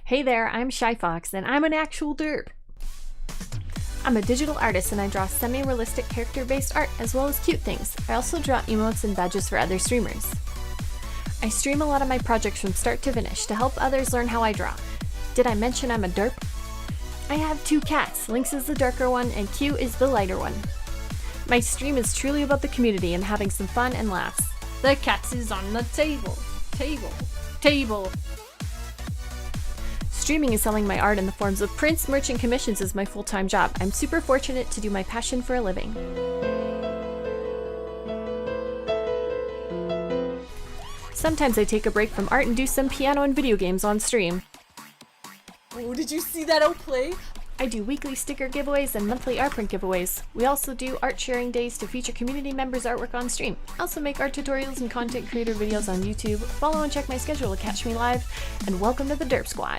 Hey there, I'm Shyfoxx, and I'm an actual derp. I'm a digital artist and I draw semi-realistic character-based art as well as cute things. I also draw emotes and badges for other streamers. I stream a lot of my projects from start to finish to help others learn how I draw. Did I mention I'm a derp? I have two cats, Lynx is the darker one and Q is the lighter one. My stream is truly about the community and having some fun and laughs. The cats is on the table. Table. Streaming is selling my art in the forms of prints, merch, and commissions as my full-time job. I'm super fortunate to do my passion for a living. Sometimes I take a break from art and do some piano and video games on stream. Oh, did you see that outplay? I do weekly sticker giveaways and monthly art print giveaways. We also do art sharing days to feature community members' artwork on stream. I also make art tutorials and content creator videos on YouTube. Follow and check my schedule to catch me live, and welcome to the Derp Squad.